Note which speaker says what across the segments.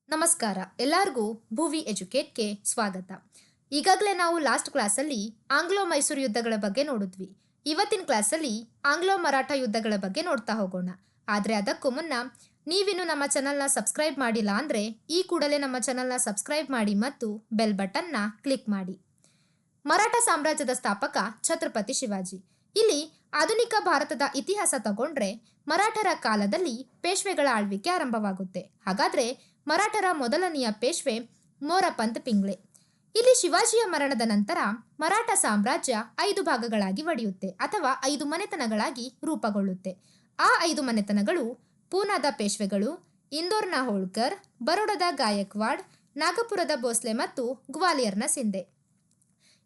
Speaker 1: ನಮಸ್ಕಾರ ಎಲ್ಲರಿಗೂ ಭುವಿ ಎಜುಕೇಟ್ಗೆ ಸ್ವಾಗತ. ಈಗಾಗಲೇ ನಾವು ಲಾಸ್ಟ್ ಕ್ಲಾಸಲ್ಲಿ ಆಂಗ್ಲೋ ಮೈಸೂರು ಯುದ್ಧಗಳ ಬಗ್ಗೆ ನೋಡಿದ್ವಿ. ಇವತ್ತಿನ ಕ್ಲಾಸಲ್ಲಿ ಆಂಗ್ಲೋ ಮರಾಠ ಯುದ್ಧಗಳ ಬಗ್ಗೆ ನೋಡ್ತಾ ಹೋಗೋಣ. ಆದರೆ ಅದಕ್ಕೂ ಮುನ್ನ ನೀವಿನ್ನು ನಮ್ಮ ಚಾನಲ್ನ ಸಬ್ಸ್ಕ್ರೈಬ್ ಮಾಡಿಲ್ಲ ಅಂದರೆ ಈ ಕೂಡಲೇ ನಮ್ಮ ಚಾನಲ್ನ ಸಬ್ಸ್ಕ್ರೈಬ್ ಮಾಡಿ ಮತ್ತು ಬೆಲ್ ಬಟನ್ನ ಕ್ಲಿಕ್ ಮಾಡಿ. ಮರಾಠ ಸಾಮ್ರಾಜ್ಯದ ಸ್ಥಾಪಕ ಛತ್ರಪತಿ ಶಿವಾಜಿ. ಇಲ್ಲಿ ಆಧುನಿಕ ಭಾರತದ ಇತಿಹಾಸ ತಗೊಂಡ್ರೆ ಮರಾಠರ ಕಾಲದಲ್ಲಿ ಪೇಶ್ವೆಗಳ ಆಳ್ವಿಕೆ ಆರಂಭವಾಗುತ್ತೆ. ಹಾಗಾದ್ರೆ ಮರಾಠರ ಮೊದಲನೆಯ ಪೇಶ್ವೆ ಮೋರಪಂತ್ ಪಿಂಗ್ಳೆ. ಇಲ್ಲಿ ಶಿವಾಜಿಯ ಮರಣದ ನಂತರ ಮರಾಠ ಸಾಮ್ರಾಜ್ಯ 5 ಭಾಗಗಳಾಗಿ ಒಡೆಯುತ್ತೆ ಅಥವಾ 5 ಮನೆತನಗಳಾಗಿ ರೂಪುಗೊಳ್ಳುತ್ತೆ. ಆ 5 ಮನೆತನಗಳು ಪೂನಾದ ಪೇಶ್ವೆಗಳು, ಇಂದೋರ್ನ ಹೋಳ್ಕರ್, ಬರೋಡದ ಗಾಯಕ್ವಾಡ್, ನಾಗಪುರದ ಭೋಸ್ಲೆ ಮತ್ತು ಗ್ವಾಲಿಯರ್ನ ಸಿಂಧೆ.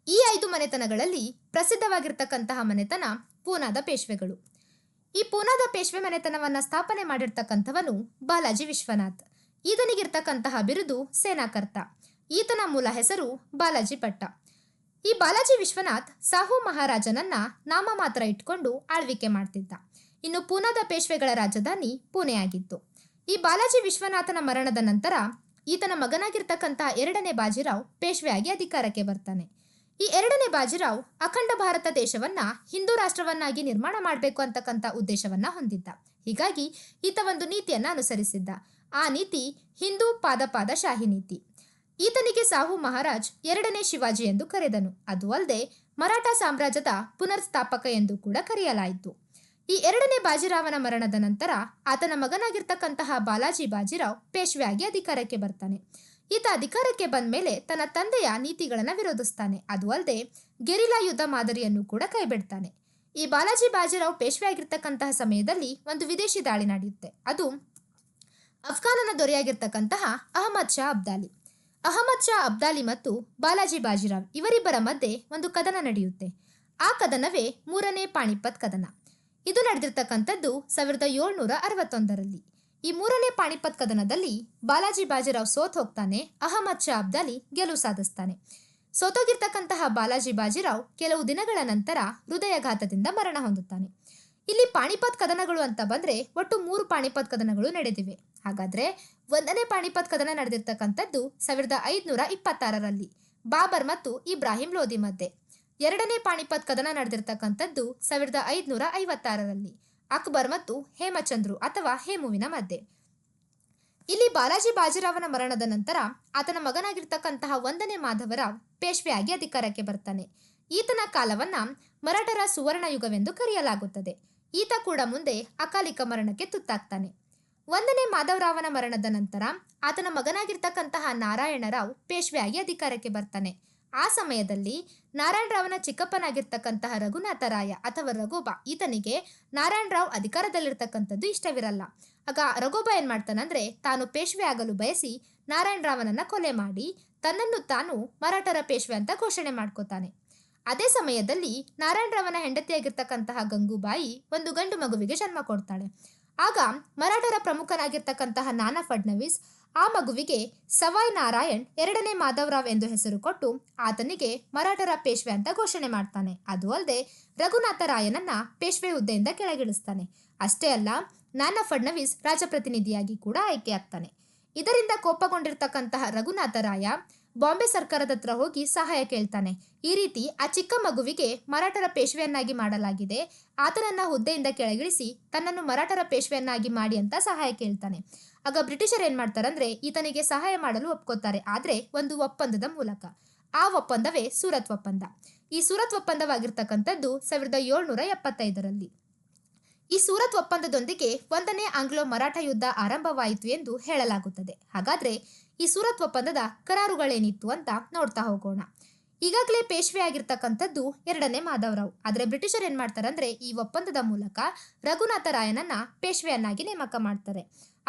Speaker 1: ಈ 5 ಮನೆತನಗಳಲ್ಲಿ ಪ್ರಸಿದ್ಧವಾಗಿರ್ತಕ್ಕಂತಹ ಮನೆತನ ಪೂನಾದ ಪೇಶ್ವೆಗಳು. ಈ ಪೂನಾದ ಪೇಶ್ವೆ ಮನೆತನವನ್ನ ಸ್ಥಾಪನೆ ಮಾಡಿರ್ತಕ್ಕಂಥವನು ಬಾಲಾಜಿ ವಿಶ್ವನಾಥ್. ಈತನಿಗಿರ್ತಕ್ಕಂತಹ ಬಿರುದು ಸೇನಾಕರ್ತ. ಈತನ ಮೂಲ ಹೆಸರು ಬಾಲಾಜಿ ಭಟ್ಟ. ಈ ಬಾಲಾಜಿ ವಿಶ್ವನಾಥ್ ಸಾಹು ಮಹಾರಾಜನನ್ನ ನಾಮ ಮಾತ್ರ ಇಟ್ಕೊಂಡು ಆಳ್ವಿಕೆ ಮಾಡ್ತಿದ್ದ. ಇನ್ನು ಪೂನಾದ ಪೇಶ್ವೆಗಳ ರಾಜಧಾನಿ ಪುಣೆಯಾಗಿತ್ತು. ಈ ಬಾಲಾಜಿ ವಿಶ್ವನಾಥನ ಮರಣದ ನಂತರ ಈತನ ಮಗನಾಗಿರ್ತಕ್ಕಂತಹ 2ನೇ ಬಾಜಿರಾವ್ ಪೇಶ್ವೆಯಾಗಿ ಅಧಿಕಾರಕ್ಕೆ ಬರ್ತಾನೆ. ಈ 2ನೇ ಬಾಜಿರಾವ್ ಅಖಂಡ ಭಾರತ ದೇಶವನ್ನ ಹಿಂದೂ ರಾಷ್ಟ್ರವನ್ನಾಗಿ ನಿರ್ಮಾಣ ಮಾಡಬೇಕು ಅಂತಕ್ಕಂಥ ಉದ್ದೇಶವನ್ನ ಹೊಂದಿದ್ದ. ಹೀಗಾಗಿ ಈತ ಒಂದು ನೀತಿಯನ್ನ ಅನುಸರಿಸಿದ್ದ. ಆ ನೀತಿ ಹಿಂದೂ ಪಾದ ಶಾಹಿ ನೀತಿ. ಈತನಿಗೆ ಸಾಹು ಮಹಾರಾಜ್ 2ನೇ ಶಿವಾಜಿ ಎಂದು ಕರೆದನು. ಅದು ಅಲ್ಲದೆ ಮರಾಠ ಸಾಮ್ರಾಜ್ಯದ ಪುನರ್ಸ್ಥಾಪಕ ಎಂದು ಕೂಡ ಕರೆಯಲಾಯಿತು. ಈ 2ನೇ ಬಾಜಿರಾವನ ಮರಣದ ನಂತರ ಆತನ ಮಗನಾಗಿರ್ತಕ್ಕಂತಹ ಬಾಲಾಜಿ ಬಾಜಿರಾವ್ ಪೇಶ್ವೆಯಾಗಿ ಅಧಿಕಾರಕ್ಕೆ ಬರ್ತಾನೆ. ಈತ ಅಧಿಕಾರಕ್ಕೆ ಬಂದ ಮೇಲೆ ತನ್ನ ತಂದೆಯ ನೀತಿಗಳನ್ನು ವಿರೋಧಿಸ್ತಾನೆ. ಅದು ಅಲ್ಲದೆ ಗೆರಿಲ್ಲಾ ಯುದ್ಧ ಮಾದರಿಯನ್ನು ಕೂಡ ಕೈಬಿಡ್ತಾನೆ. ಈ ಬಾಲಾಜಿ ಬಾಜಿರಾವ್ ಪೇಶ್ವೆ ಆಗಿರ್ತಕ್ಕಂತಹ ಸಮಯದಲ್ಲಿ ಒಂದು ವಿದೇಶಿ ದಾಳಿ ನಡೆಯುತ್ತೆ. ಅದು ಅಫ್ಘಾನನ ದೊರೆಯಾಗಿರ್ತಕ್ಕಂತಹ ಅಹಮದ್ ಶಾ ಅಬ್ದಾಲಿ. ಅಹಮದ್ ಶಾ ಅಬ್ದಾಲಿ ಮತ್ತು ಬಾಲಾಜಿ ಬಾಜಿರಾವ್ ಇವರಿಬ್ಬರ ಮಧ್ಯೆ ಒಂದು ಕದನ ನಡೆಯುತ್ತೆ. ಆ ಕದನವೇ 3ನೇ ಪಾಣಿಪತ್ ಕದನ. ಇದು ನಡೆದಿರ್ತಕ್ಕಂಥದ್ದು 1761ರಲ್ಲಿ. ಈ 3ನೇ ಪಾಣಿಪತ್ ಕದನದಲ್ಲಿ ಬಾಲಾಜಿ ಬಾಜಿರಾವ್ ಸೋತ್ ಹೋಗ್ತಾನೆ. ಅಹಮದ್ ಶಾ ಅಬ್ದಾಲಿ ಗೆಲುವು ಸಾಧಿಸ್ತಾನೆ. ಸೋತೋಗಿರ್ತಕ್ಕಂತಹ ಬಾಲಾಜಿ ಬಾಜಿರಾವ್ ಕೆಲವು ದಿನಗಳ ನಂತರ ಹೃದಯಾಘಾತದಿಂದ ಮರಣ ಹೊಂದುತ್ತಾನೆ. ಇಲ್ಲಿ ಪಾಣಿಪತ್ ಕದನಗಳು ಅಂತ ಬಂದ್ರೆ ಒಟ್ಟು 3 ಪಾಣಿಪತ್ ಕದನಗಳು ನಡೆದಿವೆ. ಹಾಗಾದ್ರೆ 1ನೇ ಪಾಣಿಪತ್ ಕದನ ನಡೆದಿರ್ತಕ್ಕಂಥದ್ದು 1526ರಲ್ಲಿ ಬಾಬರ್ ಮತ್ತು ಇಬ್ರಾಹಿಂ ಲೋಧಿ ಮಧ್ಯೆ. 2ನೇ ಪಾಣಿಪತ್ ಕದನ ನಡೆದಿರ್ತಕ್ಕಂಥದ್ದು 1556ರಲ್ಲಿ ಅಕ್ಬರ್ ಮತ್ತು ಹೇಮಚಂದ್ರು ಅಥವಾ ಹೇಮುವಿನ ಮಧ್ಯೆ. ಇಲ್ಲಿ ಬಾಲಾಜಿ ಬಾಜಿರಾವನ ಮರಣದ ನಂತರ ಆತನ ಮಗನಾಗಿರ್ತಕ್ಕಂತಹ 1ನೇ ಮಾಧವರಾವ್ ಪೇಶ್ವೆಯಾಗಿ ಅಧಿಕಾರಕ್ಕೆ ಬರ್ತಾನೆ. ಈತನ ಕಾಲವನ್ನ ಮರಾಠರ ಸುವರ್ಣ ಯುಗವೆಂದು ಕರೆಯಲಾಗುತ್ತದೆ. ಈತ ಕೂಡ ಮುಂದೆ ಅಕಾಲಿಕ ಮರಣಕ್ಕೆ ತುತ್ತಾಗ್ತಾನೆ. 1ನೇ ಮಾಧವರಾವನ ಮರಣದ ನಂತರ ಆತನ ಮಗನಾಗಿರ್ತಕ್ಕಂತಹ ನಾರಾಯಣರಾವ್ ಪೇಶ್ವೆಯಾಗಿ ಅಧಿಕಾರಕ್ಕೆ ಬರ್ತಾನೆ. ಆ ಸಮಯದಲ್ಲಿ ನಾರಾಯಣರಾವನ ಚಿಕ್ಕಪ್ಪನಾಗಿರ್ತಕ್ಕಂತಹ ರಘುನಾಥರಾಯ ಅಥವಾ ರಘೋಬ ಈತನಿಗೆ ನಾರಾಯಣರಾವ್ ಅಧಿಕಾರದಲ್ಲಿರ್ತಕ್ಕಂಥದ್ದು ಇಷ್ಟವಿರಲ್ಲ. ಆಗ ರಘೋಬ ಏನ್ ಮಾಡ್ತಾನಂದ್ರೆ ತಾನು ಪೇಶ್ವೆ ಆಗಲು ಬಯಸಿ ನಾರಾಯಣರಾವನನ್ನ ಕೊಲೆ ಮಾಡಿ ತನ್ನನ್ನು ತಾನು ಮರಾಠರ ಪೇಶ್ವೆ ಅಂತ ಘೋಷಣೆ ಮಾಡ್ಕೋತಾನೆ. ಅದೇ ಸಮಯದಲ್ಲಿ ನಾರಾಯಣರಾವನ ಹೆಂಡತಿಯಾಗಿರ್ತಕ್ಕಂತಹ ಗಂಗೂಬಾಯಿ ಒಂದು ಗಂಡು ಮಗುವಿಗೆ ಜನ್ಮ ಕೊಡ್ತಾಳೆ. ಆಗ ಮರಾಠರ ಪ್ರಮುಖನಾಗಿರ್ತಕ್ಕಂತಹ ನಾನಾ ಫಡ್ನವೀಸ್ ಆ ಮಗುವಿಗೆ ಸವಾಯ್ ನಾರಾಯಣ್ 2ನೇ ಮಾಧವರಾವ್ ಎಂದು ಹೆಸರು ಕೊಟ್ಟು ಆತನಿಗೆ ಮರಾಠರ ಪೇಶ್ವೆ ಅಂತ ಘೋಷಣೆ ಮಾಡ್ತಾನೆ. ಅದು ಅಲ್ಲದೆ ರಘುನಾಥರಾಯನನ್ನ ಪೇಶ್ವೆ ಹುದ್ದೆಯಿಂದ ಕೆಳಗಿಳಿಸ್ತಾನೆ. ಅಷ್ಟೇ ಅಲ್ಲ, ನಾನಾ ಫಡ್ನವೀಸ್ ರಾಜಪ್ರತಿನಿಧಿಯಾಗಿ ಕೂಡ ಆಯ್ಕೆಯಾಗ್ತಾನೆ. ಇದರಿಂದ ಕೋಪಗೊಂಡಿರ್ತಕ್ಕಂತಹ ರಘುನಾಥರಾಯ ಬಾಂಬೆ ಸರ್ಕಾರದ ಹತ್ರ ಹೋಗಿ ಸಹಾಯ ಕೇಳ್ತಾನೆ. ಈ ರೀತಿ ಆ ಚಿಕ್ಕ ಮಗುವಿಗೆ ಮರಾಠರ ಪೇಶ್ವೆಯನ್ನಾಗಿ ಮಾಡಲಾಗಿದೆ, ಆತನನ್ನ ಹುದ್ದೆಯಿಂದ ಕೆಳಗಿಳಿಸಿ ತನ್ನನ್ನು ಮರಾಠರ ಪೇಶ್ವೆಯನ್ನಾಗಿ ಮಾಡಿ ಅಂತ ಸಹಾಯ ಕೇಳ್ತಾನೆ. ಆಗ ಬ್ರಿಟಿಷರ್ ಏನ್ ಮಾಡ್ತಾರಂದ್ರೆ ಈತನಿಗೆ ಸಹಾಯ ಮಾಡಲು ಒಪ್ಕೋತಾರೆ, ಆದ್ರೆ ಒಂದು ಒಪ್ಪಂದದ ಮೂಲಕ. ಆ ಒಪ್ಪಂದವೇ ಸೂರತ್ ಒಪ್ಪಂದ. ಈ ಸೂರತ್ ಒಪ್ಪಂದವಾಗಿರ್ತಕ್ಕಂಥದ್ದು 1775ರಲ್ಲಿ. ಈ ಸೂರತ್ ಒಪ್ಪಂದದೊಂದಿಗೆ 1ನೇ ಆಂಗ್ಲೋ ಮರಾಠ ಯುದ್ಧ ಆರಂಭವಾಯಿತು ಎಂದು ಹೇಳಲಾಗುತ್ತದೆ. ಹಾಗಾದ್ರೆ ಈ ಸೂರತ್ ಒಪ್ಪಂದದ ಕರಾರುಗಳೇನಿತ್ತು ಅಂತ ನೋಡ್ತಾ ಹೋಗೋಣ. ಈಗಾಗಲೇ ಪೇಶ್ವೆ ಆಗಿರ್ತಕ್ಕಂಥದ್ದು 2ನೇ ಮಾಧವರಾವ್. ಆದ್ರೆ ಬ್ರಿಟಿಷರ್ ಏನ್ ಮಾಡ್ತಾರಂದ್ರೆ ಈ ಒಪ್ಪಂದದ ಮೂಲಕ ರಘುನಾಥರಾಯನನ್ನ ಪೇಶ್ವೆಯನ್ನಾಗಿ ನೇಮಕ ಮಾಡ್ತಾರೆ.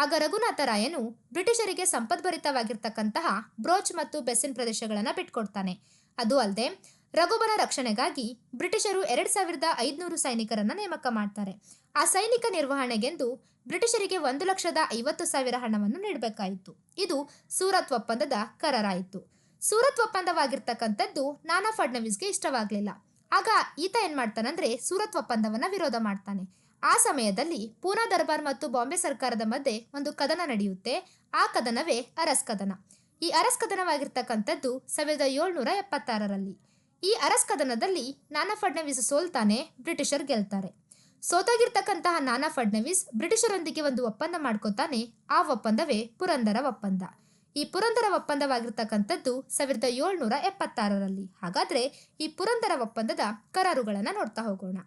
Speaker 1: ಆಗ ರಘುನಾಥರಾಯನು ಬ್ರಿಟಿಷರಿಗೆ ಸಂಪದ್ಭರಿತವಾಗಿರ್ತಕ್ಕಂತಹ ಬ್ರೋಚ್ ಮತ್ತು ಬೆಸ್ಸಿನ್ ಪ್ರದೇಶಗಳನ್ನ ಬಿಟ್ಕೊಡ್ತಾನೆ. ಅದು ಅಲ್ಲದೆ ರಘುಬರ ರಕ್ಷಣೆಗಾಗಿ ಬ್ರಿಟಿಷರು 2500 ಸೈನಿಕರನ್ನ ನೇಮಕ ಮಾಡ್ತಾರೆ. ಆ ಸೈನಿಕ ನಿರ್ವಹಣೆಗೆಂದು ಬ್ರಿಟಿಷರಿಗೆ 1,50,000 ಹಣವನ್ನು ನೀಡಬೇಕಾಯಿತು. ಇದು ಸೂರತ್ ಒಪ್ಪಂದದ ಕರಾರಾಯಿತು. ಸೂರತ್ ಒಪ್ಪಂದವಾಗಿರ್ತಕ್ಕಂಥದ್ದು ನಾನಾ ಫಡ್ನವೀಸ್ಗೆ ಇಷ್ಟವಾಗಲಿಲ್ಲ. ಆಗ ಈತ ಏನ್ ಮಾಡ್ತಾನಂದ್ರೆ ಸೂರತ್ ಒಪ್ಪಂದವನ್ನ ವಿರೋಧ ಮಾಡ್ತಾನೆ. ಆ ಸಮಯದಲ್ಲಿ ಪೂನಾ ದರ್ಬಾರ್ ಮತ್ತು ಬಾಂಬೆ ಸರ್ಕಾರದ ಮಧ್ಯೆ ಒಂದು ಕದನ ನಡೆಯುತ್ತೆ. ಆ ಕದನವೇ ಅರಸ್ ಕದನ. ಈ ಅರಸ್ ಕದನವಾಗಿರ್ತಕ್ಕಂಥದ್ದು 1776ರಲ್ಲಿ. ಈ ಅರಸ್ ಕದನದಲ್ಲಿ ನಾನಾ ಫಡ್ನವೀಸ್ ಸೋಲ್ತಾನೆ, ಬ್ರಿಟಿಷರ್ ಗೆಲ್ತಾರೆ. ಸೋತಾಗಿರ್ತಕ್ಕಂತಹ ನಾನಾ ಫಡ್ನವೀಸ್ ಬ್ರಿಟಿಷರೊಂದಿಗೆ ಒಂದು ಒಪ್ಪಂದ ಮಾಡ್ಕೋತಾನೆ. ಆ ಒಪ್ಪಂದವೇ ಪುರಂದರ ಒಪ್ಪಂದ. ಈ ಪುರಂದರ ಒಪ್ಪಂದವಾಗಿರ್ತಕ್ಕಂಥದ್ದು 1776ರಲ್ಲಿ. ಹಾಗಾದ್ರೆ ಈ ಪುರಂದರ ಒಪ್ಪಂದದ ಕರಾರುಗಳನ್ನ ನೋಡ್ತಾ ಹೋಗೋಣ.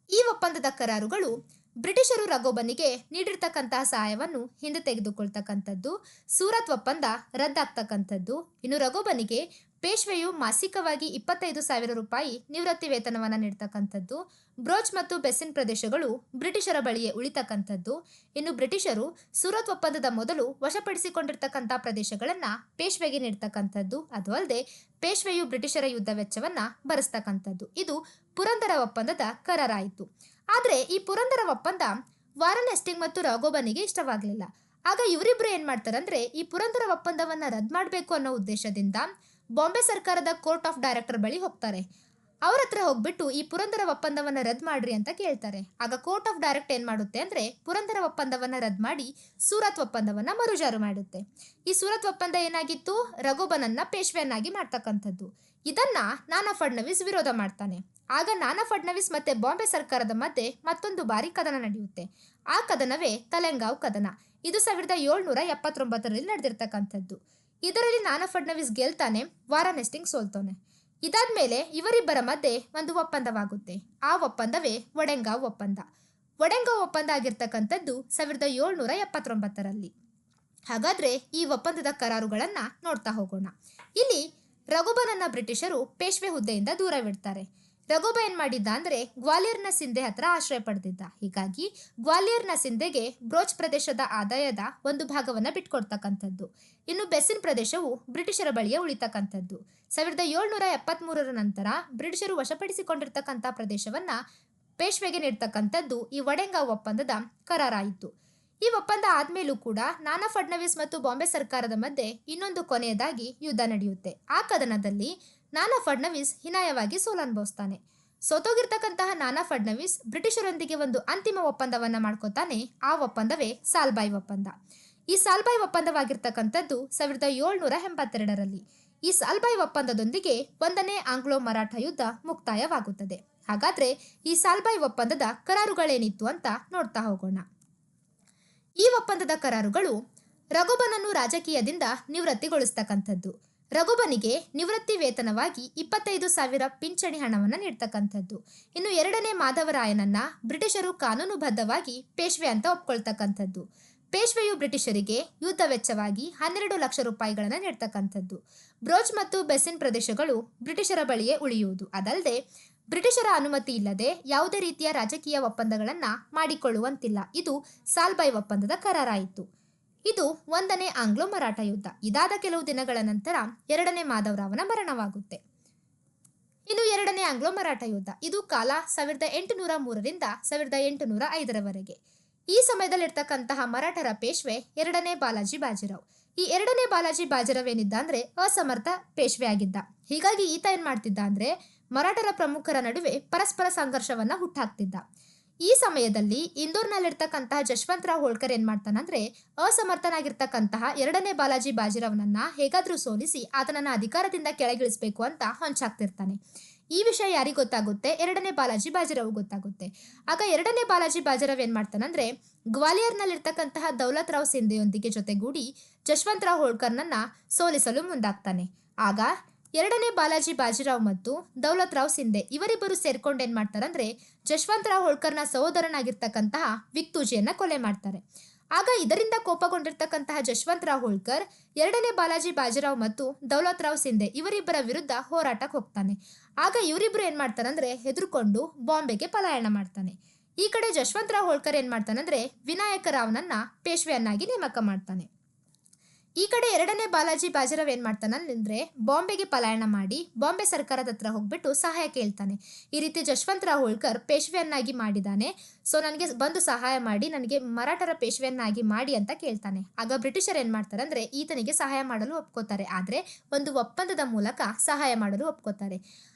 Speaker 1: ಈ ಒಪ್ಪಂದದ ಕರಾರುಗಳು ಬ್ರಿಟಿಷರು ರಗೋಬನಿಗೆ ನೀಡಿರ್ತಕ್ಕಂತಹ ಸಹಾಯವನ್ನು ಹಿಂದೆ ತೆಗೆದುಕೊಳ್ತಕ್ಕಂಥದ್ದು, ಸೂರತ್ ಒಪ್ಪಂದ ರದ್ದಾಗ್ತಕ್ಕಂಥದ್ದು, ಇನ್ನು ರಗೋಬನಿಗೆ ಪೇಶ್ವೆಯು ಮಾಸಿಕವಾಗಿ 25,000 ರೂಪಾಯಿ ನಿವೃತ್ತಿ ವೇತನವನ್ನು ನೀಡ್ತಕ್ಕಂಥದ್ದು, ಬ್ರೋಚ್ ಮತ್ತು ಬೆಸ್ಸಿನ್ ಪ್ರದೇಶಗಳು ಬ್ರಿಟಿಷರ ಬಳಿಯೇ ಉಳಿತಕ್ಕಂಥದ್ದು, ಇನ್ನು ಬ್ರಿಟಿಷರು ಸೂರತ್ ಒಪ್ಪಂದದ ಮೊದಲು ವಶಪಡಿಸಿಕೊಂಡಿರ್ತಕ್ಕಂಥ ಪ್ರದೇಶಗಳನ್ನು ಪೇಶ್ವೆಗೆ ನೀಡ್ತಕ್ಕಂಥದ್ದು, ಅದು ಅಲ್ಲದೆ ಪೇಶ್ವೆಯು ಬ್ರಿಟಿಷರ ಯುದ್ಧ ವೆಚ್ಚವನ್ನು ಭರಿಸ್ತಕ್ಕಂಥದ್ದು. ಇದು ಪುರಂದರ ಒಪ್ಪಂದದ ಕರಾರಾಯಿತು. ಆದರೆ ಈ ಪುರಂದರ ಒಪ್ಪಂದ ವಾರನ್ ಹೆಸ್ಟಿಂಗ್ ಮತ್ತು ರಾಗೋಬನಿಗೆ ಇಷ್ಟವಾಗಲಿಲ್ಲ. ಆಗ ಇವರಿಬ್ರು ಏನ್ ಮಾಡ್ತಾರಂದ್ರೆ ಈ ಪುರಂದರ ಒಪ್ಪಂದವನ್ನ ರದ್ದು ಮಾಡಬೇಕು ಅನ್ನೋ ಉದ್ದೇಶದಿಂದ ಬಾಂಬೆ ಸರ್ಕಾರದ ಕೋರ್ಟ್ ಆಫ್ ಡೈರೆಕ್ಟರ್ ಬಳಿ ಹೋಗ್ತಾರೆ. ಅವ್ರ ಹತ್ರ ಹೋಗ್ಬಿಟ್ಟು ಈ ಪುರಂದರ ಒಪ್ಪಂದವನ್ನ ರದ್ದು ಮಾಡ್ರಿ ಅಂತ ಕೇಳ್ತಾರೆ. ಆಗ ಕೋರ್ಟ್ ಆಫ್ ಡೈರೆಕ್ಟ್ ಏನ್ ಮಾಡುತ್ತೆ ಅಂದ್ರೆ ಪುರಂದರ ಒಪ್ಪಂದವನ್ನ ರದ್ದು ಮಾಡಿ ಸೂರತ್ ಒಪ್ಪಂದವನ್ನ ಮರುಜಾರು ಮಾಡುತ್ತೆ. ಈ ಸೂರತ್ ಒಪ್ಪಂದ ಏನಾಗಿತ್ತು, ರಘುಬನನ್ನ ಪೇಶ್ವೆಯನ್ನಾಗಿ ಮಾಡ್ತಕ್ಕಂಥದ್ದು. ಇದನ್ನ ನಾನಾ ಫಡ್ನವೀಸ್ ವಿರೋಧ ಮಾಡ್ತಾನೆ. ಆಗ ನಾನಾ ಫಡ್ನವೀಸ್ ಮತ್ತೆ ಬಾಂಬೆ ಸರ್ಕಾರದ ಮಧ್ಯೆ ಮತ್ತೊಂದು ಬಾರಿ ಕದನ ನಡೆಯುತ್ತೆ. ಆ ಕದನವೇ ತಲೆಂಗಾವ್ ಕದನ. ಇದು 1779ರಲ್ಲಿ ನಡೆದಿರ್ತಕ್ಕಂಥದ್ದು. ಇದರಲ್ಲಿ ನಾನಾ ಫಡ್ನವೀಸ್ ಗೆಲ್ತಾನೆ, ವಾರನ್ ಹೆಸ್ಟಿಂಗ್ ಸೋಲ್ತಾನೆ. ಇದಾದ್ಮೇಲೆ ಇವರಿಬ್ಬರ ಮಧ್ಯೆ ಒಂದು ಒಪ್ಪಂದವಾಗುತ್ತೆ. ಆ ಒಪ್ಪಂದವೇ ಒಡೆಂಗಾವ್ ಒಪ್ಪಂದ. ಒಡೆಂಗಾವ್ ಒಪ್ಪಂದ ಆಗಿರ್ತಕ್ಕಂಥದ್ದು 1779ರಲ್ಲಿ. ಹಾಗಾದ್ರೆ ಈ ಒಪ್ಪಂದದ ಕರಾರುಗಳನ್ನ ನೋಡ್ತಾ ಹೋಗೋಣ. ಇಲ್ಲಿ ರಘುಬನನ್ನ ಬ್ರಿಟಿಷರು ಪೇಶ್ವೆ ಹುದ್ದೆಯಿಂದ ದೂರವಿಡ್ತಾರೆ. ರಘುಬ ಏನ್ ಮಾಡಿದ್ದ ಅಂದ್ರೆ ಗ್ವಾಲಿಯರ್ನ ಸಿಂಧೆ ಹತ್ರ ಆಶ್ರಯ ಪಡೆದಿದ್ದ. ಹೀಗಾಗಿ ಗ್ವಾಲಿಯರ್ನ ಸಿಂಧೆಗೆ ಬ್ರೋಚ್ ಪ್ರದೇಶದ ಆದಾಯದ ಒಂದು ಭಾಗವನ್ನ ಬಿಟ್ಕೊಡ್ತಕ್ಕಂಥದ್ದು. ಇನ್ನು ಬೆಸ್ಸಿನ್ ಪ್ರದೇಶವು ಬ್ರಿಟಿಷರ ಬಳಿಯೇ ಉಳಿತಕ್ಕಂಥದ್ದು. 1773ರ ನಂತರ ಬ್ರಿಟಿಷರು ವಶಪಡಿಸಿಕೊಂಡಿರ್ತಕ್ಕಂಥ ಪ್ರದೇಶವನ್ನ ಪೇಶ್ವೆಗೆ ನೀಡ್ತಕ್ಕಂಥದ್ದು ಈ ಒಡೆಂಗಾವ್ ಒಪ್ಪಂದದ ಕರಾರಾಯಿತು. ಈ ಒಪ್ಪಂದ ಆದ್ಮೇಲೂ ಕೂಡ ನಾನಾ ಫಡ್ನವೀಸ್ ಮತ್ತು ಬಾಂಬೆ ಸರ್ಕಾರದ ಮಧ್ಯೆ ಇನ್ನೊಂದು ಕೊನೆಯದಾಗಿ ಯುದ್ಧ ನಡೆಯುತ್ತೆ. ಆ ಕದನದಲ್ಲಿ ನಾನಾ ಫಡ್ನವೀಸ್ ಹೀನಾಯವಾಗಿ ಸೋಲನುಭವಿಸ್ತಾನೆ. ಸೋತೋಗಿರ್ತಕ್ಕಂತಹ ನಾನಾ ಫಡ್ನವೀಸ್ ಬ್ರಿಟಿಷರೊಂದಿಗೆ ಒಂದು ಅಂತಿಮ ಒಪ್ಪಂದವನ್ನ ಮಾಡ್ಕೋತಾನೆ. ಆ ಒಪ್ಪಂದವೇ ಸಾಲ್ಬಾಯ್ ಒಪ್ಪಂದ. ಈ ಸಾಲ್ಬಾಯ್ ಒಪ್ಪಂದವಾಗಿರ್ತಕ್ಕಂಥದ್ದು 1782ರಲ್ಲಿ. ಈ ಸಾಲ್ಬಾಯ್ ಒಪ್ಪಂದದೊಂದಿಗೆ 1ನೇ ಆಂಗ್ಲೋ ಮರಾಠ ಯುದ್ಧ ಮುಕ್ತಾಯವಾಗುತ್ತದೆ. ಹಾಗಾದ್ರೆ ಈ ಸಾಲ್ಬಾಯ್ ಒಪ್ಪಂದದ ಕರಾರುಗಳೇನಿತ್ತು ಅಂತ ನೋಡ್ತಾ ಹೋಗೋಣ. ಈ ಒಪ್ಪಂದದ ಕರಾರುಗಳು ರಘುಬನನ್ನು ರಾಜಕೀಯದಿಂದ ನಿವೃತ್ತಿಗೊಳಿಸ್ತಕ್ಕಂಥದ್ದು. ರಘುಬನಿಗೆ ನಿವೃತ್ತಿ ವೇತನವಾಗಿ 25,000 ಪಿಂಚಣಿ ಹಣವನ್ನು ನೀಡ್ತಕ್ಕಂಥದ್ದು. ಇನ್ನು 2ನೇ ಮಾಧವರಾಯನನ್ನ ಬ್ರಿಟಿಷರು ಕಾನೂನುಬದ್ಧವಾಗಿ ಪೇಶ್ವೆ ಅಂತ ಒಪ್ಕೊಳ್ತಕ್ಕಂಥದ್ದು. ಪೇಶ್ವೆಯು ಬ್ರಿಟಿಷರಿಗೆ ಯುದ್ಧ ವೆಚ್ಚವಾಗಿ 12 ಲಕ್ಷ ರೂಪಾಯಿಗಳನ್ನು ನೀಡ್ತಕ್ಕಂಥದ್ದು. ಬ್ರೋಚ್ ಮತ್ತು ಬೆಸ್ಸಿನ್ ಪ್ರದೇಶಗಳು ಬ್ರಿಟಿಷರ ಬಳಿಯೇ ಉಳಿಯುವುದು. ಅದಲ್ಲದೆ ಬ್ರಿಟಿಷರ ಅನುಮತಿ ಇಲ್ಲದೆ ಯಾವುದೇ ರೀತಿಯ ರಾಜಕೀಯ ಒಪ್ಪಂದಗಳನ್ನು ಮಾಡಿಕೊಳ್ಳುವಂತಿಲ್ಲ. ಇದು ಸಾಲ್ಬಾಯ್ ಒಪ್ಪಂದದ ಕರಾರಾಯಿತು. ಇದು 1ನೇ ಆಂಗ್ಲೋ ಮರಾಠ ಯುದ್ಧ. ಇದಾದ ಕೆಲವು ದಿನಗಳ ನಂತರ 2ನೇ ಮಾಧವರಾವನ ಮರಣವಾಗುತ್ತೆ. ಇನ್ನು 2ನೇ ಆಂಗ್ಲೋ ಮರಾಠ ಯುದ್ಧ ಇದು ಕಾಲ 1803ರಿಂದ 1805ರವರೆಗೆ. ಈ ಸಮಯದಲ್ಲಿರ್ತಕ್ಕಂತಹ ಮರಾಠರ ಪೇಶ್ವೆ 2ನೇ ಬಾಲಾಜಿ ಬಾಜಿರಾವ್. ಈ 2ನೇ ಬಾಲಾಜಿ ಬಾಜಿರಾವ್ ಏನಿದ್ದ ಅಂದ್ರೆ ಅಸಮರ್ಥ ಪೇಶ್ವೆ ಆಗಿದ್ದ. ಹೀಗಾಗಿ ಈತ ಏನ್ ಮಾಡ್ತಿದ್ದ ಅಂದ್ರೆ ಮರಾಠರ ಪ್ರಮುಖರ ನಡುವೆ ಪರಸ್ಪರ ಸಂಘರ್ಷವನ್ನ ಹುಟ್ಟಾಕ್ತಿದ್ದ. ಈ ಸಮಯದಲ್ಲಿ ಇಂದೋರ್ನಲ್ಲಿರ್ತಕ್ಕಂತಹ ಜಶವಂತರಾವ್ ಹೋಳ್ಕರ್ ಏನ್ ಮಾಡ್ತಾನಂದ್ರೆ ಅಸಮರ್ಥನಾಗಿರ್ತಕ್ಕಂತಹ 2ನೇ ಬಾಲಾಜಿ ಬಾಜಿರಾವ್ನನ್ನ ಹೇಗಾದ್ರೂ ಸೋಲಿಸಿ ಆತನನ್ನ ಅಧಿಕಾರದಿಂದ ಕೆಳಗಿಳಿಸಬೇಕು ಅಂತ ಹೊಂಚಾಕ್ತಿರ್ತಾನೆ. ಈ ವಿಷಯ ಯಾರಿಗೆ ಗೊತ್ತಾಗುತ್ತೆ, 2ನೇ ಬಾಲಾಜಿ ಬಾಜಿರಾವ್ ಗೊತ್ತಾಗುತ್ತೆ. ಆಗ 2ನೇ ಬಾಲಾಜಿ ಬಾಜಿರಾವ್ ಏನ್ ಮಾಡ್ತಾನಂದ್ರೆ ಗ್ವಾಲಿಯರ್ನಲ್ಲಿರ್ತಕ್ಕಂತಹ ದೌಲತ್ ರಾವ್ ಸಿಂಧೆಯೊಂದಿಗೆ ಜೊತೆಗೂಡಿ ಜಶವಂತರಾವ್ ಹೋಳ್ಕರ್ನನ್ನ ಸೋಲಿಸಲು ಮುಂದಾಗ್ತಾನೆ. ಆಗ 2ನೇ ಬಾಲಾಜಿ ಬಾಜಿರಾವ್ ಮತ್ತು ದೌಲತ್ ರಾವ್ ಸಿಂಧೆ ಇವರಿಬ್ಬರು ಸೇರ್ಕೊಂಡು ಏನ್ ಮಾಡ್ತಾರಂದ್ರೆ ಜಶವಂತರಾವ್ ಹೋಳ್ಕರ್ನ ಸಹೋದರನಾಗಿರ್ತಕ್ಕಂತಹ ವಿಕ್ತೂಜಿಯನ್ನ ಕೊಲೆ ಮಾಡ್ತಾರೆ. ಆಗ ಇದರಿಂದ ಕೋಪಗೊಂಡಿರ್ತಕ್ಕಂತಹ ಜಶವಂತರಾವ್ ಹೋಳ್ಕರ್ 2ನೇ ಬಾಲಾಜಿ ಬಾಜಿರಾವ್ ಮತ್ತು ದೌಲತ್ ರಾವ್ ಸಿಂಧೆ ಇವರಿಬ್ಬರ ವಿರುದ್ಧ ಹೋರಾಟಕ್ಕೆ ಹೋಗ್ತಾನೆ. ಆಗ ಇವರಿಬ್ರು ಏನ್ ಮಾಡ್ತಾರಂದ್ರೆ ಹೆದರ್ಕೊಂಡು ಬಾಂಬೆಗೆ ಪಲಾಯನ ಮಾಡ್ತಾನೆ. ಈ ಕಡೆ ಜಶವಂತರಾವ್ ಹೋಳ್ಕರ್ ಏನ್ ಮಾಡ್ತಾನಂದ್ರೆ ವಿನಾಯಕ ರಾವ್ನನ್ನ ಪೇಶ್ವೆಯನ್ನಾಗಿ ನೇಮಕ ಮಾಡ್ತಾನೆ. ಈ ಕಡೆ 2ನೇ ಬಾಲಾಜಿ ಬಾಜಿರಾವ್ ಏನ್ ಮಾಡ್ತಾನಂದ್ರೆ ಬಾಂಬೆಗೆ ಪಲಾಯನ ಮಾಡಿ ಬಾಂಬೆ ಸರ್ಕಾರದ ಹತ್ರ ಹೋಗ್ಬಿಟ್ಟು ಸಹಾಯ ಕೇಳ್ತಾನೆ. ಈ ರೀತಿ ಜಶವಂತರಾವ್ ಹೋಳ್ಕರ್ ಪೇಶ್ವೆಯನ್ನಾಗಿ ಮಾಡಿದಾನೆ, ಸೊ ನನಗೆ ಬಂದು ಸಹಾಯ ಮಾಡಿ, ನನಗೆ ಮರಾಠರ ಪೇಶ್ವೆಯನ್ನಾಗಿ ಮಾಡಿ ಅಂತ ಕೇಳ್ತಾನೆ. ಆಗ ಬ್ರಿಟಿಷರ್ ಏನ್ ಮಾಡ್ತಾರಂದ್ರೆ ಈತನಿಗೆ ಸಹಾಯ ಮಾಡಲು ಒಪ್ಕೋತಾರೆ. ಆದ್ರೆ ಒಂದು ಒಪ್ಪಂದದ ಮೂಲಕ ಸಹಾಯ ಮಾಡಲು ಒಪ್ಕೋತಾರೆ.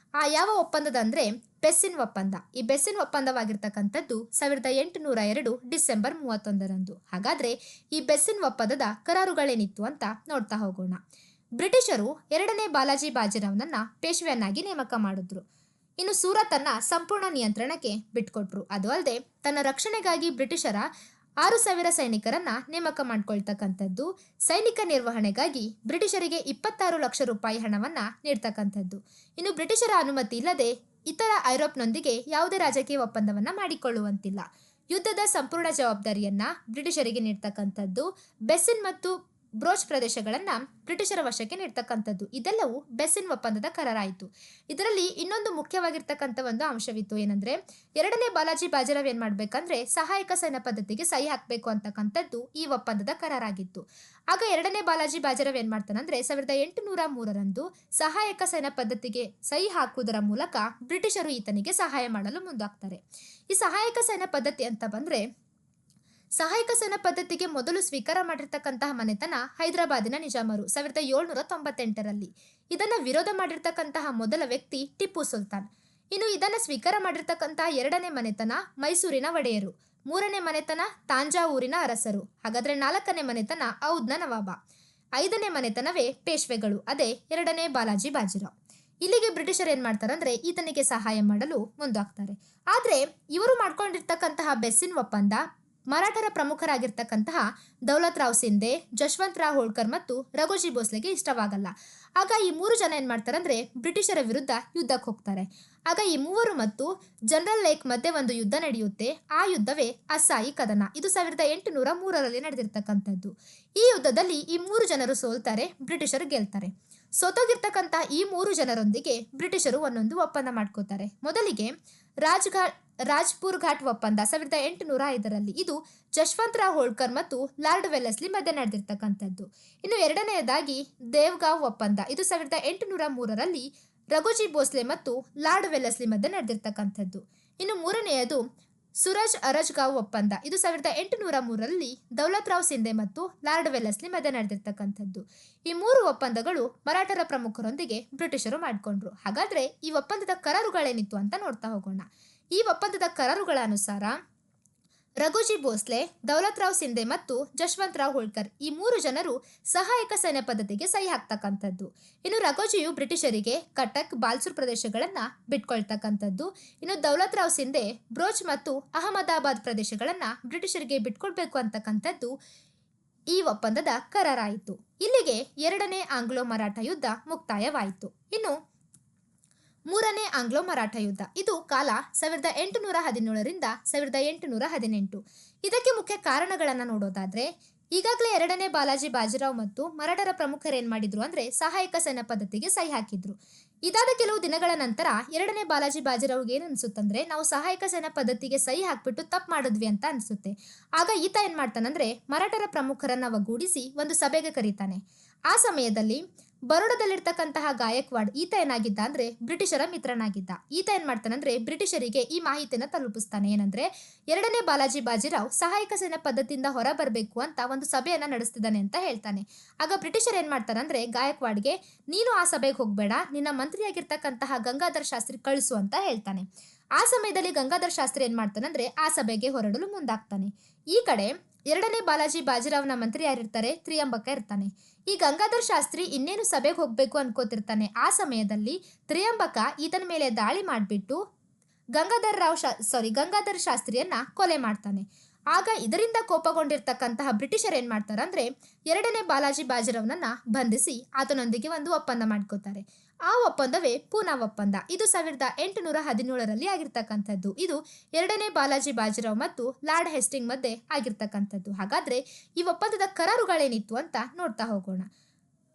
Speaker 1: ಯಾವ ಒಪ್ಪಂದದ ಅಂದರೆ ಬೆಸ್ಸಿನ್ ಒಪ್ಪಂದ. ಈ ಬೆಸ್ಸಿನ್ ಒಪ್ಪಂದವಾಗಿರ್ತಕ್ಕಂಥದ್ದು 1802 ಡಿಸೆಂಬರ್ 31ರಂದು. ಹಾಗಾದರೆ ಈ ಬೆಸ್ಸಿನ್ ಒಪ್ಪಂದದ ಕರಾರುಗಳೇನಿತ್ತು ಅಂತ ನೋಡ್ತಾ ಹೋಗೋಣ. ಬ್ರಿಟಿಷರು ಎರಡನೇ ಬಾಲಾಜಿ ಬಾಜಿರಾವ್ನನ್ನ ಪೇಶ್ವೆಯನ್ನಾಗಿ ನೇಮಕ ಮಾಡಿದ್ರು. ಇನ್ನು ಸೂರತನ್ನ ಸಂಪೂರ್ಣ ನಿಯಂತ್ರಣಕ್ಕೆ ಬಿಟ್ಕೊಟ್ರು. ಅದು ಅಲ್ಲದೆ ತನ್ನ ರಕ್ಷಣೆಗಾಗಿ ಬ್ರಿಟಿಷರ 6,000 ಸೈನಿಕರನ್ನ ನೇಮಕ ಮಾಡ್ಕೊಳ್ತಕ್ಕಂಥದ್ದು, ಸೈನಿಕ ನಿರ್ವಹಣೆಗಾಗಿ ಬ್ರಿಟಿಷರಿಗೆ 26 ಲಕ್ಷ ರೂಪಾಯಿ ಹಣವನ್ನ ನೀಡ್ತಕ್ಕಂಥದ್ದು. ಇನ್ನು ಬ್ರಿಟಿಷರ ಅನುಮತಿ ಇಲ್ಲದೆ ಇತರ ಐರೋಪ್ನೊಂದಿಗೆ ಯಾವುದೇ ರಾಜಕೀಯ ಒಪ್ಪಂದವನ್ನ ಮಾಡಿಕೊಳ್ಳುವಂತಿಲ್ಲ. ಯುದ್ಧದ ಸಂಪೂರ್ಣ ಜವಾಬ್ದಾರಿಯನ್ನ ಬ್ರಿಟಿಷರಿಗೆ ನೀಡ್ತಕ್ಕಂಥದ್ದು, ಬೆಸ್ಸಿನ್ ಮತ್ತು ಬ್ರೋಚ್ ಪ್ರದೇಶಗಳನ್ನ ಬ್ರಿಟಿಷರ ವಶಕ್ಕೆ ನೀಡ್ತಕ್ಕಂಥದ್ದು. ಇದೆಲ್ಲವೂ ಬೆಸ್ಸಿನ್ ಒಪ್ಪಂದದ ಕರಾರಾಯಿತು. ಇದರಲ್ಲಿ ಇನ್ನೊಂದು ಮುಖ್ಯವಾಗಿರ್ತಕ್ಕಂಥ ಒಂದು ಅಂಶವಿತ್ತು. ಏನಂದ್ರೆ ಎರಡನೇ ಬಾಲಾಜಿ ಬಾಜಿರಾವ್ ಏನ್ ಮಾಡ್ಬೇಕಂದ್ರೆ ಸಹಾಯಕ ಸೈನ್ಯ ಪದ್ಧತಿಗೆ ಸಹಿ ಹಾಕಬೇಕು ಅಂತಕ್ಕಂಥದ್ದು ಈ ಒಪ್ಪಂದದ ಕರಾರಾಗಿತ್ತು. ಆಗ ಎರಡನೇ ಬಾಲಾಜಿ ಬಾಜಿರಾವ್ ಏನ್ ಮಾಡ್ತಾನಂದ್ರೆ 1803ರಂದು ಸಹಾಯಕ ಸೈನ್ಯ ಪದ್ಧತಿಗೆ ಸಹಿ ಹಾಕುವುದರ ಮೂಲಕ ಬ್ರಿಟಿಷರು ಈತನಿಗೆ ಸಹಾಯ ಮಾಡಲು ಮುಂದಾಗ್ತಾರೆ. ಈ ಸಹಾಯಕ ಸೈನ್ಯ ಪದ್ಧತಿ ಅಂತ ಬಂದ್ರೆ ಸಹಾಯಕ ಸೈನ್ಯ ಪದ್ಧತಿಗೆ ಮೊದಲು ಸ್ವೀಕಾರ ಮಾಡಿರ್ತಕ್ಕಂತಹ ಮನೆತನ ಹೈದರಾಬಾದಿನ ನಿಜಾಮರು 1798ರಲ್ಲಿ. ಇದನ್ನ ವಿರೋಧ ಮಾಡಿರ್ತಕ್ಕಂತಹ ಮೊದಲ ವ್ಯಕ್ತಿ ಟಿಪ್ಪು ಸುಲ್ತಾನ್. ಇನ್ನು ಇದನ್ನ ಸ್ವೀಕಾರ ಮಾಡಿರ್ತಕ್ಕಂತಹ ಎರಡನೇ ಮನೆತನ ಮೈಸೂರಿನ ಒಡೆಯರು, ಮೂರನೇ ಮನೆತನ ತಾಂಜಾವೂರಿನ ಅರಸರು, ಹಾಗಾದ್ರೆ ನಾಲ್ಕನೇ ಮನೆತನ ಔದ್ನ ನವಾಬ, ಐದನೇ ಮನೆತನವೇ ಪೇಶ್ವೆಗಳು, ಅದೇ ಎರಡನೇ ಬಾಲಾಜಿ ಬಾಜಿರಾವ್. ಇಲ್ಲಿಗೆ ಬ್ರಿಟಿಷರು ಏನ್ ಮಾಡ್ತಾರಂದ್ರೆ ಈತನಿಗೆ ಸಹಾಯ ಮಾಡಲು ಮುಂದಾಗ್ತಾರೆ. ಆದ್ರೆ ಇವರು ಮಾಡ್ಕೊಂಡಿರ್ತಕ್ಕಂತಹ ಬೆಸ್ಸಿನ್ ಒಪ್ಪಂದ ಮರಾಠರ ಪ್ರಮುಖರಾಗಿರ್ತಕ್ಕಂತಹ ದೌಲತ್ ರಾವ್ ಸಿಂಧೆ, ಜಶ್ವಂತ್ ರಾವ್ ಹೋಳ್ಕರ್ ಮತ್ತು ರಘೋಜಿ ಭೋಸ್ಲೆಗೆ ಇಷ್ಟವಾಗಲ್ಲ. ಆಗ ಈ ಮೂರು ಜನ ಏನ್ ಮಾಡ್ತಾರಂದ್ರೆ ಬ್ರಿಟಿಷರ ವಿರುದ್ಧ ಯುದ್ಧಕ್ಕೆ ಹೋಗ್ತಾರೆ. ಆಗ ಈ ಮೂವರು ಮತ್ತು ಜನರಲ್ ಲೇಕ್ ಮಧ್ಯೆ ಒಂದು ಯುದ್ಧ ನಡೆಯುತ್ತೆ. ಆ ಯುದ್ಧವೇ ಅಸ್ಸಾಯಿ ಕದನ. ಇದು 1803ರಲ್ಲಿ ನಡೆದಿರ್ತಕ್ಕಂಥದ್ದು. ಈ ಯುದ್ಧದಲ್ಲಿ ಈ ಮೂರು ಜನರು ಸೋಲ್ತಾರೆ, ಬ್ರಿಟಿಷರು ಗೆಲ್ತಾರೆ. ಸೋತೋಗಿರ್ತಕ್ಕಂತಹ ಈ ಮೂರು ಜನರೊಂದಿಗೆ ಬ್ರಿಟಿಷರು ಒಂದೊಂದು ಒಪ್ಪಂದ ಮಾಡ್ಕೋತಾರೆ. ಮೊದಲಿಗೆ ರಾಜ್ಪುರ್ ಘಾಟ್ ಒಪ್ಪಂದ 1805ರಲ್ಲಿ. ಇದು ಜಶ್ವಂತ್ ರಾವ್ ಹೋಳ್ಕರ್ ಮತ್ತು ಲಾರ್ಡ್ ವೆಲ್ಲೆಸ್ಲಿ ಮಧ್ಯೆ ನಡೆದಿರ್ತಕ್ಕಂಥದ್ದು. ಇನ್ನು ಎರಡನೆಯದಾಗಿ ದೇವ್ಗಾಂವ್ ಒಪ್ಪಂದ. ಇದು 1803ರಲ್ಲಿ ರಘೋಜಿ ಭೋಸ್ಲೆ ಮತ್ತು ಲಾರ್ಡ್ ವೆಲ್ಲೆಸ್ಲಿ ಮಧ್ಯೆ ನಡೆದಿರ್ತಕ್ಕಂಥದ್ದು. ಇನ್ನು ಮೂರನೆಯದು ಸೂರಜ್ ಅರಜ್ಗಾಂವ್ ಒಪ್ಪಂದ. ಇದು 1803ರಲ್ಲಿ ದೌಲತ್ ರಾವ್ ಸಿಂಧೆ ಮತ್ತು ಲಾರ್ಡ್ ವೆಲ್ಲೆಸ್ಲಿ ಮಧ್ಯೆ ನಡೆದಿರ್ತಕ್ಕಂಥದ್ದು. ಈ ಮೂರು ಒಪ್ಪಂದಗಳು ಮರಾಠರ ಪ್ರಮುಖರೊಂದಿಗೆ ಬ್ರಿಟಿಷರು ಮಾಡಿಕೊಂಡ್ರು. ಹಾಗಾದ್ರೆ ಈ ಒಪ್ಪಂದದ ಕರಾರುಗಳೇನಿತ್ತು ಅಂತ ನೋಡ್ತಾ ಹೋಗೋಣ. ಈ ಒಪ್ಪಂದದ ಕರಾರುಗಳ ಅನುಸಾರ ರಘೋಜಿ ಭೋಸ್ಲೆ, ದೌಲತ್ ರಾವ್ ಸಿಂಧೆ ಮತ್ತು ಜಶ್ವಂತ್ ರಾವ್ ಹೋಳ್ಕರ್ ಈ ಮೂರು ಜನರು ಸಹಾಯಕ ಸೈನ್ಯ ಪದ್ಧತಿಗೆ ಸಹಿ ಹಾಕ್ತಕ್ಕಂಥದ್ದು. ಇನ್ನು ರಘೋಜಿಯು ಬ್ರಿಟಿಷರಿಗೆ ಕಟಕ್, ಬಾಲ್ಸೂರ್ ಪ್ರದೇಶಗಳನ್ನ ಬಿಟ್ಕೊಳ್ತಕ್ಕಂಥದ್ದು. ಇನ್ನು ದೌಲತ್ ರಾವ್ ಸಿಂಧೆ ಬ್ರೋಚ್ ಮತ್ತು ಅಹಮದಾಬಾದ್ ಪ್ರದೇಶಗಳನ್ನ ಬ್ರಿಟಿಷರಿಗೆ ಬಿಟ್ಕೊಳ್ಬೇಕು ಅಂತಕ್ಕಂಥದ್ದು ಈ ಒಪ್ಪಂದದ ಕರಾರಾಯಿತು. ಇಲ್ಲಿಗೆ ಎರಡನೇ ಆಂಗ್ಲೋ ಮರಾಠ ಯುದ್ಧ ಮುಕ್ತಾಯವಾಯಿತು. ಇನ್ನು ಮೂರನೇ ಆಂಗ್ಲೋ ಮರಾಠ ಯುದ್ಧ. ಇದು ಕಾಲ 1817ರಿಂದ 1818. ಇದಕ್ಕೆ ಮುಖ್ಯ ಕಾರಣಗಳನ್ನು ನೋಡೋದಾದ್ರೆ ಈಗಾಗಲೇ ಎರಡನೇ ಬಾಲಾಜಿ ಬಾಜಿರಾವ್ ಮತ್ತು ಮರಾಠರ ಪ್ರಮುಖರು ಏನ್ ಮಾಡಿದ್ರು ಅಂದ್ರೆ ಸಹಾಯಕ ಸೈನ್ಯ ಪದ್ಧತಿಗೆ ಸಹಿ ಹಾಕಿದ್ರು. ಇದಾದ ಕೆಲವು ದಿನಗಳ ನಂತರ ಎರಡನೇ ಬಾಲಾಜಿ ಬಾಜಿರಾವ್ಗೆ ಏನ್ ಅನ್ಸುತ್ತಂದ್ರೆ ನಾವು ಸಹಾಯಕ ಸೈನ್ಯ ಪದ್ಧತಿಗೆ ಸಹಿ ಹಾಕ್ಬಿಟ್ಟು ತಪ್ಪು ಮಾಡಿದ್ವಿ ಅಂತ ಅನ್ಸುತ್ತೆ. ಆಗ ಈತ ಏನ್ ಮಾಡ್ತಾನಂದ್ರೆ ಮರಾಠರ ಪ್ರಮುಖರನ್ನ ಒಗ್ಗೂಡಿಸಿ ಒಂದು ಸಭೆಗೆ ಕರೀತಾನೆ. ಆ ಸಮಯದಲ್ಲಿ ಬರೋಡದಲ್ಲಿರ್ತಕ್ಕಂತಹ ಗಾಯಕ್ವಾಡ್ ಈತ ಏನಾಗಿದ್ದ ಅಂದ್ರೆ ಬ್ರಿಟಿಷರ ಮಿತ್ರನಾಗಿದ್ದ. ಈತ ಏನ್ ಮಾಡ್ತಾನಂದ್ರೆ ಬ್ರಿಟಿಷರಿಗೆ ಈ ಮಾಹಿತಿಯನ್ನ ತಲುಪಿಸ್ತಾನೆ. ಏನಂದ್ರೆ ಎರಡನೇ ಬಾಲಾಜಿ ಬಾಜಿರಾವ್ ಸಹಾಯಕ ಸೈನ್ಯ ಪದ್ಧತಿಯಿಂದ ಹೊರ ಬರಬೇಕು ಅಂತ ಒಂದು ಸಭೆಯನ್ನ ನಡೆಸ್ತಿದ್ದಾನೆ ಅಂತ ಹೇಳ್ತಾನೆ. ಆಗ ಬ್ರಿಟಿಷರ್ ಏನ್ ಮಾಡ್ತಾರಂದ್ರೆ ಗಾಯಕ್ವಾಡ್ಗೆ ನೀನು ಆ ಸಭೆಗೆ ಹೋಗ್ಬೇಡ, ನಿನ್ನ ಮಂತ್ರಿಯಾಗಿರ್ತಕ್ಕಂತಹ ಗಂಗಾಧರ್ ಶಾಸ್ತ್ರಿ ಕಳಿಸು ಅಂತ ಹೇಳ್ತಾನೆ. ಆ ಸಮಯದಲ್ಲಿ ಗಂಗಾಧರ್ ಶಾಸ್ತ್ರಿ ಏನ್ ಮಾಡ್ತಾನಂದ್ರೆ ಆ ಸಭೆಗೆ ಹೊರಡಲು ಮುಂದಾಗ್ತಾನೆ. ಈ ಕಡೆ ಎರಡನೇ ಬಾಲಾಜಿ ಬಾಜಿರಾವ್ನ ಮಂತ್ರಿ ಯಾರಿರ್ತಾರೆ, ತ್ರಿಯಂಬಕ ಇರ್ತಾನೆ. ಈ ಗಂಗಾಧರ್ ಶಾಸ್ತ್ರಿ ಇನ್ನೇನು ಸಭೆಗೆ ಹೋಗ್ಬೇಕು ಅನ್ಕೋತಿರ್ತಾನೆ. ಆ ಸಮಯದಲ್ಲಿ ತ್ರಿಯಂಬಕ ಈತನ ಮೇಲೆ ದಾಳಿ ಮಾಡಿಬಿಟ್ಟು ಗಂಗಾಧರ್ ಶಾಸ್ತ್ರಿಯನ್ನ ಕೊಲೆ ಮಾಡ್ತಾನೆ. ಆಗ ಇದರಿಂದ ಕೋಪಗೊಂಡಿರ್ತಕ್ಕಂತಹ ಬ್ರಿಟಿಷರ್ ಏನ್ ಮಾಡ್ತಾರಂದ್ರೆ ಎರಡನೇ ಬಾಲಾಜಿ ಬಾಜಿರಾವ್ನನ್ನ ಬಂಧಿಸಿ ಆತನೊಂದಿಗೆ ಒಂದು ಒಪ್ಪಂದ ಮಾಡ್ಕೋತಾರೆ. ಆ ಒಪ್ಪಂದವೇ ಪೂನಾ ಒಪ್ಪಂದ. ಇದು 1817ರಲ್ಲಿ ಆಗಿರ್ತಕ್ಕಂಥದ್ದು. ಇದು ಎರಡನೇ ಬಾಲಾಜಿ ಬಾಜಿರಾವ್ ಮತ್ತು ಲಾರ್ಡ್ ಹೇಸ್ಟಿಂಗ್ ಮಧ್ಯೆ ಆಗಿರ್ತಕ್ಕಂಥದ್ದು. ಹಾಗಾದ್ರೆ ಈ ಒಪ್ಪಂದದ ಕರಾರುಗಳೇನಿತ್ತು ಅಂತ ನೋಡ್ತಾ ಹೋಗೋಣ.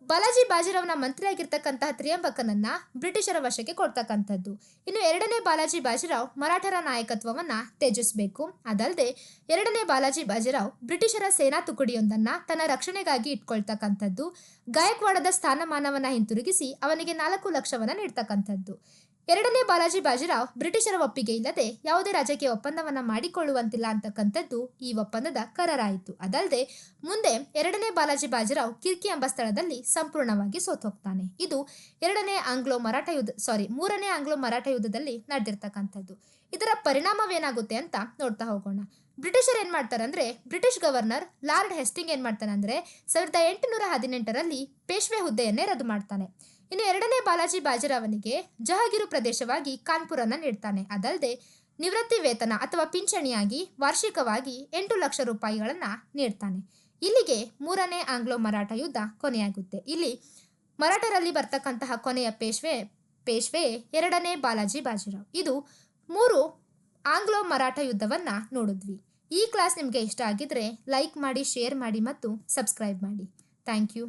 Speaker 1: ಬಾಲಾಜಿ ಬಾಜಿರಾವ್ನ ಮಂತ್ರಿಯಾಗಿರ್ತಕ್ಕಂತಹ ತ್ರಿಯಂಬಕನನ್ನ ಬ್ರಿಟಿಷರ ವಶಕ್ಕೆ ಕೊಡ್ತಕ್ಕಂಥದ್ದು. ಇನ್ನು ಎರಡನೇ ಬಾಲಾಜಿ ಬಾಜಿರಾವ್ ಮರಾಠರ ನಾಯಕತ್ವವನ್ನ ತ್ಯಜಿಸಬೇಕು. ಅದಲ್ಲದೆ ಎರಡನೇ ಬಾಲಾಜಿ ಬಾಜಿರಾವ್ ಬ್ರಿಟಿಷರ ಸೇನಾ ತುಕಡಿಯೊಂದನ್ನ ತನ್ನ ರಕ್ಷಣೆಗಾಗಿ ಇಟ್ಕೊಳ್ತಕ್ಕಂಥದ್ದು. ಗಾಯಕ್ವಾಡದ ಸ್ಥಾನಮಾನವನ್ನ ಹಿಂತಿರುಗಿಸಿ ಅವನಿಗೆ 4 ಲಕ್ಷವನ್ನ ನೀಡ್ತಕ್ಕಂಥದ್ದು. ಎರಡನೇ ಬಾಲಾಜಿ ಬಾಜಿರಾವ್ ಬ್ರಿಟಿಷರ ಒಪ್ಪಿಗೆ ಇಲ್ಲದೆ ಯಾವುದೇ ರಾಜಕೀಯ ಒಪ್ಪಂದವನ್ನ ಮಾಡಿಕೊಳ್ಳುವಂತಿಲ್ಲ ಅಂತಕ್ಕಂಥದ್ದು ಈ ಒಪ್ಪಂದದ ಕರಾರಾಯಿತು. ಅದಲ್ಲದೆ ಮುಂದೆ ಎರಡನೇ ಬಾಲಾಜಿ ಬಾಜಿರಾವ್ ಕಿರ್ಕಿ ಎಂಬ ಸ್ಥಳದಲ್ಲಿ ಸಂಪೂರ್ಣವಾಗಿ ಸೋತೋಗ್ತಾನೆ. ಇದು ಮೂರನೇ ಆಂಗ್ಲೋ ಮರಾಠ ಯುದ್ಧದಲ್ಲಿ ನಡೆದಿರ್ತಕ್ಕಂಥದ್ದು. ಇದರ ಪರಿಣಾಮವೇನಾಗುತ್ತೆ ಅಂತ ನೋಡ್ತಾ ಹೋಗೋಣ. ಬ್ರಿಟಿಷರ್ ಏನ್ ಮಾಡ್ತಾರೆ ಅಂದ್ರೆ, ಬ್ರಿಟಿಷ್ ಗವರ್ನರ್ ಲಾರ್ಡ್ ಹೆಸ್ಟಿಂಗ್ ಏನ್ ಮಾಡ್ತಾನೆ ಅಂದ್ರೆ 1818ರಲ್ಲಿ ಪೇಶ್ವೆ ಹುದ್ದೆಯನ್ನೇ ರದ್ದು ಮಾಡ್ತಾನೆ. ಇನ್ನು ಎರಡನೇ ಬಾಲಾಜಿ ಬಾಜಿರಾವನಿಗೆ ಜಹಗೀರು ಪ್ರದೇಶವಾಗಿ ಕಾನ್ಪುರನ್ನ ನೀಡ್ತಾನೆ. ಅದಲ್ಲದೆ ನಿವೃತ್ತಿ ವೇತನ ಅಥವಾ ಪಿಂಚಣಿಯಾಗಿ ವಾರ್ಷಿಕವಾಗಿ 8 ಲಕ್ಷ ರೂಪಾಯಿಗಳನ್ನ ನೀಡ್ತಾನೆ. ಇಲ್ಲಿಗೆ ಮೂರನೇ ಆಂಗ್ಲೋ ಮರಾಠ ಯುದ್ಧ ಕೊನೆಯಾಗುತ್ತೆ. ಇಲ್ಲಿ ಮರಾಠರಲ್ಲಿ ಬರ್ತಕ್ಕಂತಹ ಕೊನೆಯ ಪೇಶ್ವೆ ಎರಡನೇ ಬಾಲಾಜಿ ಬಾಜಿರಾವ್. ಇದು 3 ಆಂಗ್ಲೋ ಮರಾಠ ಯುದ್ಧವನ್ನ ನೋಡಿದ್ವಿ. ಈ ಕ್ಲಾಸ್ ನಿಮಗೆ ಇಷ್ಟ ಆಗಿದ್ರೆ ಲೈಕ್ ಮಾಡಿ, ಶೇರ್ ಮಾಡಿ ಮತ್ತು ಸಬ್ಸ್ಕ್ರೈಬ್ ಮಾಡಿ. Thank you.